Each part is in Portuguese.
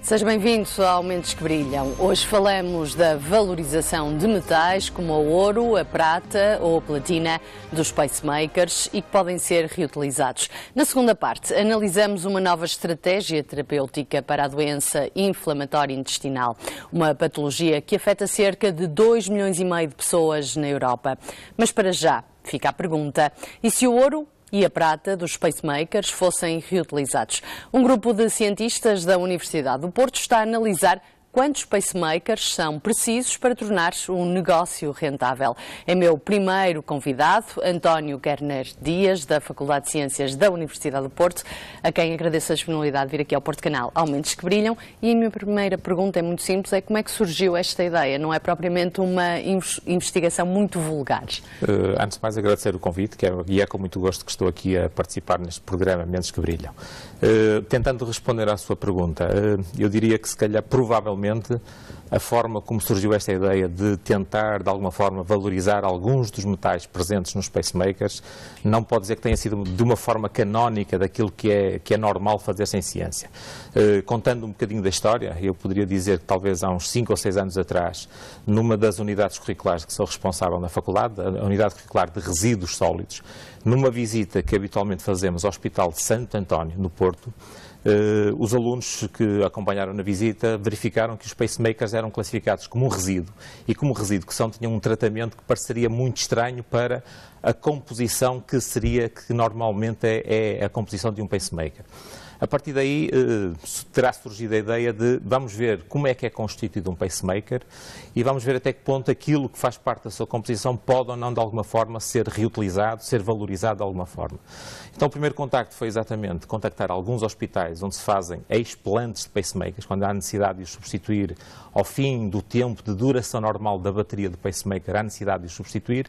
Seja bem-vindo ao Mentes que Brilham. Hoje falamos da valorização de metais como o ouro, a prata ou a platina dos pacemakers e que podem ser reutilizados. Na segunda parte, analisamos uma nova estratégia terapêutica para a doença inflamatória intestinal, uma patologia que afeta cerca de 2,5 milhões de pessoas na Europa. Mas para já, fica a pergunta: e se o ouro e a prata dos pacemakers fossem reutilizados? Um grupo de cientistas da Universidade do Porto está a analisar quantos pacemakers são precisos para tornar um negócio rentável. É meu primeiro convidado, António Kerner Dias, da Faculdade de Ciências da Universidade do Porto, a quem agradeço a disponibilidade de vir aqui ao Porto Canal ao Mentes que Brilham. E a minha primeira pergunta é muito simples, é como é que surgiu esta ideia? Não é propriamente uma investigação muito vulgar. Antes de mais, agradecer o convite, e é com muito gosto que estou aqui a participar neste programa Mentes que Brilham. Tentando responder à sua pergunta, eu diria que se calhar, provavelmente, a forma como surgiu esta ideia de tentar, de alguma forma, valorizar alguns dos metais presentes nos pacemakers, não pode dizer que tenha sido de uma forma canónica daquilo que é normal fazer-se em ciência. Contando um bocadinho da história, eu poderia dizer que talvez há uns 5 ou 6 anos atrás, numa das unidades curriculares que sou responsável na faculdade, a unidade curricular de resíduos sólidos, numa visita que habitualmente fazemos ao Hospital de Santo António, no Porto, os alunos que acompanharam na visita verificaram que os pacemakers eram classificados como um resíduo, e como resíduo que são, tinham um tratamento que pareceria muito estranho para a composição que normalmente é a composição de um pacemaker. A partir daí terá surgido a ideia de vamos ver como é que é constituído um pacemaker e vamos ver até que ponto aquilo que faz parte da sua composição pode ou não de alguma forma ser reutilizado, ser valorizado de alguma forma. Então o primeiro contacto foi exatamente contactar alguns hospitais onde se fazem explantes de pacemakers, quando há necessidade de os substituir ao fim do tempo de duração normal da bateria do pacemaker, há necessidade de os substituir.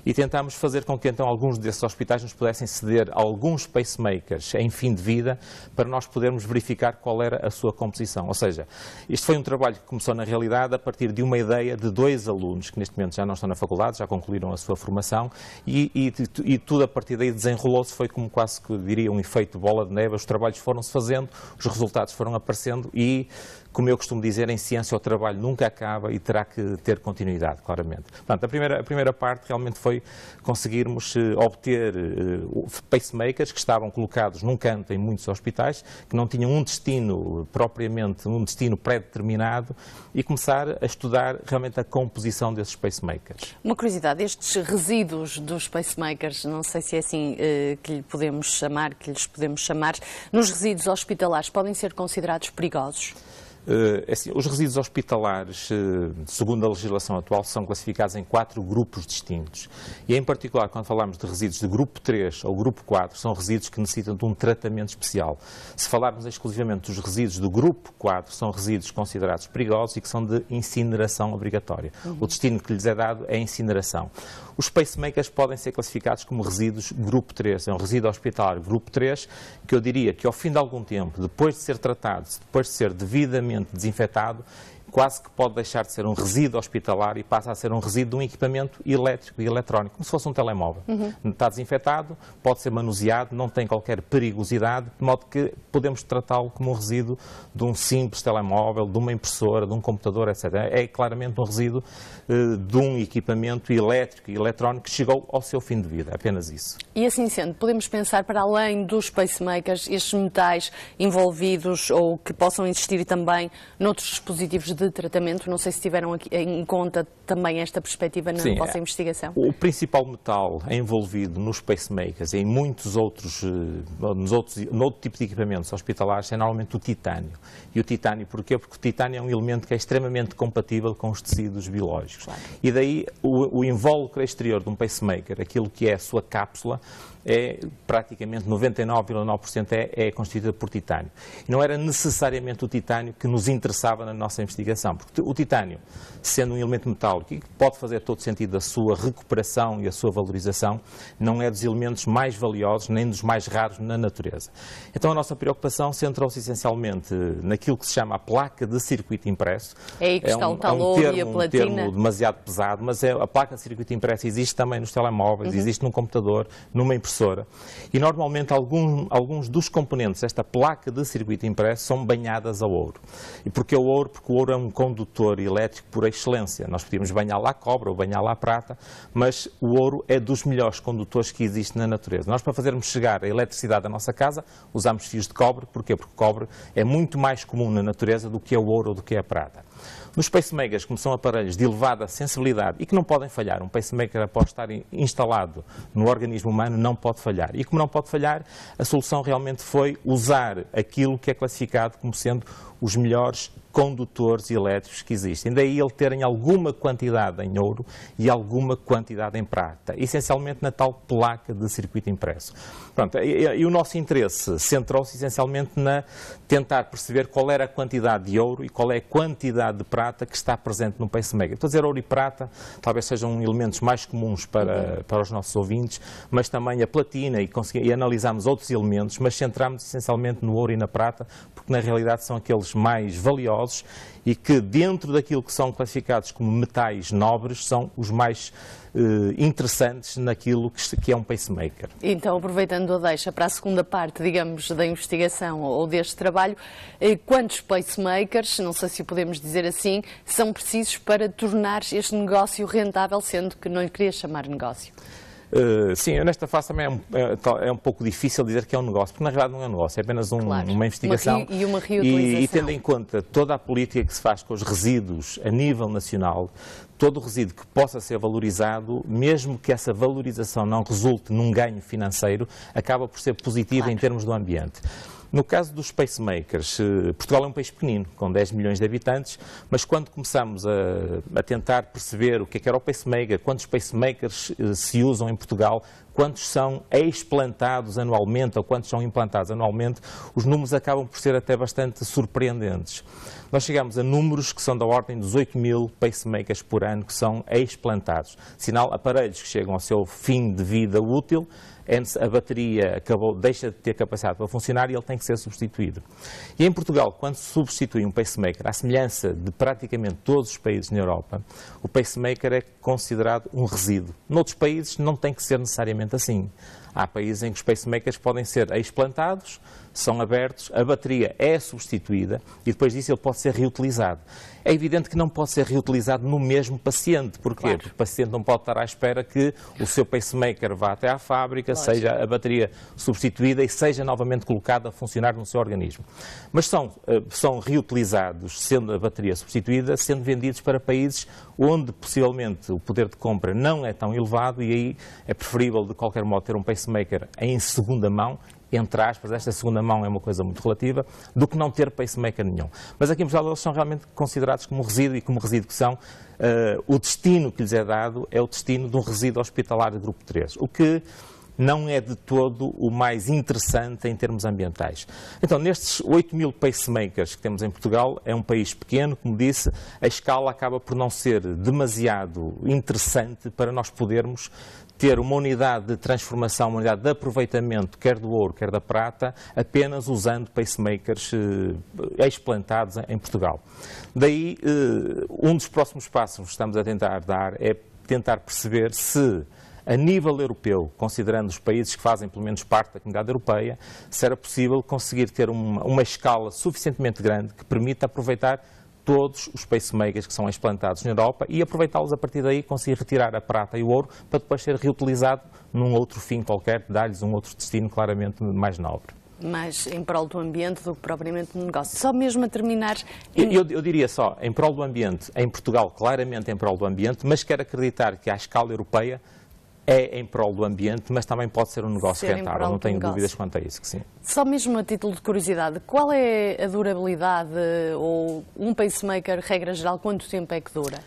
E tentámos fazer com que então alguns desses hospitais nos pudessem ceder alguns pacemakers em fim de vida para nós podermos verificar qual era a sua composição. Ou seja, este foi um trabalho que começou na realidade a partir de uma ideia de 2 alunos que neste momento já não estão na faculdade, já concluíram a sua formação e tudo a partir daí desenrolou-se, foi como quase que diria um efeito de bola de neve, os trabalhos foram-se fazendo, os resultados foram aparecendo e, como eu costumo dizer, em ciência o trabalho nunca acaba e terá que ter continuidade, claramente. Portanto, a primeira parte realmente foi conseguirmos obter pacemakers que estavam colocados num canto em muitos hospitais, que não tinham um destino propriamente, um destino pré-determinado, e começar a estudar realmente a composição desses pacemakers. Uma curiosidade, estes resíduos dos pacemakers, não sei se é assim que lhes podemos chamar, nos resíduos hospitalares podem ser considerados perigosos? Assim, os resíduos hospitalares, segundo a legislação atual, são classificados em 4 grupos distintos. E, em particular, quando falamos de resíduos de grupo 3 ou grupo 4, são resíduos que necessitam de um tratamento especial. Se falarmos exclusivamente dos resíduos do grupo 4, são resíduos considerados perigosos e que são de incineração obrigatória. O destino que lhes é dado é a incineração. Os pacemakers podem ser classificados como resíduos grupo 3. É um resíduo hospitalar grupo 3, que eu diria que ao fim de algum tempo, depois de ser tratado, depois de ser devidamente desinfetado, quase que pode deixar de ser um resíduo hospitalar e passa a ser um resíduo de um equipamento elétrico e eletrónico, como se fosse um telemóvel. Está desinfetado, pode ser manuseado, não tem qualquer perigosidade, de modo que podemos tratá-lo como um resíduo de um simples telemóvel, de uma impressora, de um computador, etc. É claramente um resíduo de um equipamento elétrico e eletrónico que chegou ao seu fim de vida, apenas isso. E assim sendo, podemos pensar, para além dos pacemakers, estes metais envolvidos ou que possam existir também noutros dispositivos de tratamento? Não sei se tiveram aqui em conta também esta perspectiva na vossa investigação. O principal metal envolvido nos pacemakers e em muitos outros, noutro tipo de equipamentos hospitalares é normalmente o titânio. E o titânio porquê? Porque o titânio é um elemento que é extremamente compatível com os tecidos biológicos. Claro. E daí o invólucro exterior de um pacemaker, aquilo que é a sua cápsula, é praticamente 99,9% é constituída por titânio. E não era necessariamente o titânio que nos interessava na nossa investigação. investigação, porque o titânio, sendo um elemento metálico e que pode fazer todo sentido a sua recuperação e a sua valorização, não é dos elementos mais valiosos nem dos mais raros na natureza. Então a nossa preocupação centrou-se essencialmente naquilo que se chama a placa de circuito impresso. É aí que está o tal ouro e a platina. É um termo demasiado pesado, mas a placa de circuito impresso existe também nos telemóveis, existe num computador, numa impressora, e normalmente alguns dos componentes desta placa de circuito impresso são banhadas a ouro. E porquê o ouro? Porque o ouro é um condutor elétrico por excelência. Nós podíamos banhá-lo à cobre ou banhá-lo à prata, mas o ouro é dos melhores condutores que existe na natureza. Nós, para fazermos chegar a eletricidade à nossa casa, usamos fios de cobre. Porquê? Porque o cobre é muito mais comum na natureza do que é o ouro ou do que é a prata. Nos pacemakers, como são aparelhos de elevada sensibilidade e que não podem falhar, um pacemaker após estar instalado no organismo humano não pode falhar. E como não pode falhar, a solução realmente foi usar aquilo que é classificado como sendo os melhores condutores elétricos que existem. Daí ele terem alguma quantidade em ouro e alguma quantidade em prata, essencialmente na tal placa de circuito impresso. Pronto, e o nosso interesse centrou-se essencialmente na tentar perceber qual era a quantidade de ouro e qual é a quantidade de prata que está presente no pacemaker. Estou a dizer ouro e prata, talvez sejam elementos mais comuns para os nossos ouvintes, mas também a platina e analisámos outros elementos, mas centrámos essencialmente no ouro e na prata, porque na realidade são aqueles mais valiosos e que dentro daquilo que são classificados como metais nobres são os mais interessantes naquilo que é um pacemaker. Então, aproveitando a deixa para a segunda parte, digamos, da investigação ou deste trabalho, quantos pacemakers, não sei se podemos dizer assim, são precisos para tornar este negócio rentável, sendo que não lhe queria chamar negócio? Sim, nesta fase também é um pouco difícil dizer que é um negócio, porque na realidade não é um negócio, é apenas uma investigação e uma reutilização. E tendo em conta toda a política que se faz com os resíduos a nível nacional, todo o resíduo que possa ser valorizado, mesmo que essa valorização não resulte num ganho financeiro, acaba por ser positivo em termos do ambiente. No caso dos pacemakers, Portugal é um país pequenino, com 10 milhões de habitantes, mas quando começamos a tentar perceber o que era o pacemaker, quantos pacemakers se usam em Portugal, quantos são explantados anualmente ou quantos são implantados anualmente, os números acabam por ser até bastante surpreendentes. Nós chegamos a números que são da ordem dos 8 mil pacemakers por ano que são explantados. Sinal, aparelhos que chegam ao seu fim de vida útil, a bateria deixa de ter capacidade para funcionar e ele tem que ser substituído. E em Portugal, quando se substitui um pacemaker, à semelhança de praticamente todos os países na Europa, o pacemaker é considerado um resíduo. Noutros países não tem que ser necessariamente assim. Há países em que os pacemakers podem ser explantados, são abertos, a bateria é substituída e depois disso ele pode ser reutilizado. É evidente que não pode ser reutilizado no mesmo paciente. Porquê? Claro. Porque o paciente não pode estar à espera que o seu pacemaker vá até à fábrica, seja a bateria substituída e seja novamente colocada a funcionar no seu organismo. Mas são reutilizados, sendo a bateria substituída, sendo vendidos para países onde possivelmente o poder de compra não é tão elevado e aí é preferível de qualquer modo ter um pacemaker em segunda mão, entre aspas, esta segunda mão é uma coisa muito relativa, do que não ter pacemaker nenhum. Mas aqui em Portugal eles são realmente considerados como resíduo e como resíduo que são, o destino que lhes é dado é o destino de um resíduo hospitalar de grupo 3, o que não é de todo o mais interessante em termos ambientais. Então, nestes 8 mil pacemakers que temos em Portugal, é um país pequeno, como disse, a escala acaba por não ser demasiado interessante para nós podermos ter uma unidade de transformação, uma unidade de aproveitamento, quer do ouro, quer da prata, apenas usando pacemakers explantados em Portugal. Daí, um dos próximos passos que estamos a tentar dar é tentar perceber se, a nível europeu, considerando os países que fazem pelo menos parte da comunidade europeia, se era possível conseguir ter uma escala suficientemente grande que permita aproveitar todos os pacemakers que são explantados na Europa e aproveitá-los a partir daí, conseguir retirar a prata e o ouro para depois ser reutilizado num outro fim qualquer, dar-lhes um outro destino claramente mais nobre. Mais em prol do ambiente do que propriamente no negócio. Só mesmo a terminar... Eu diria só, em prol do ambiente, em Portugal claramente em prol do ambiente, mas quero acreditar que à escala europeia é em prol do ambiente, mas também pode ser um negócio Ser em rentável, prol não do tenho negócio. dúvidas quanto a isso, que sim. Só mesmo a título de curiosidade, qual é a durabilidade ou um pacemaker, regra geral, quanto tempo é que dura?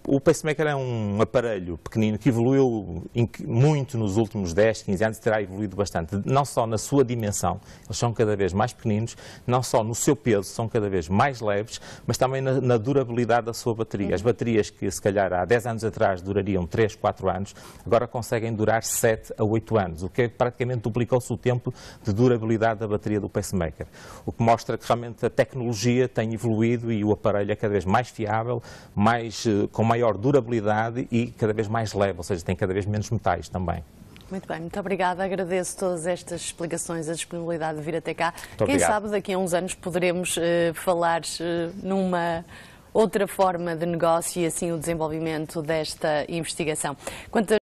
O pacemaker é um aparelho pequenino que evoluiu muito nos últimos 10, 15 anos e terá evoluído bastante. Não só na sua dimensão, eles são cada vez mais pequeninos, não só no seu peso, são cada vez mais leves, mas também na durabilidade da sua bateria. As baterias que se calhar há 10 anos atrás durariam 3, 4 anos, agora conseguem durar 7 a 8 anos, o que praticamente duplicou-se o tempo de durabilidade da bateria do pacemaker. O que mostra que realmente a tecnologia tem evoluído e o aparelho é cada vez mais fiável, com maior durabilidade e cada vez mais leve, ou seja, tem cada vez menos metais também. Muito bem, muito obrigada. Agradeço todas estas explicações, a disponibilidade de vir até cá. Muito Quem obrigado. sabe daqui a uns anos poderemos falar numa outra forma de negócio e assim o desenvolvimento desta investigação. Quanto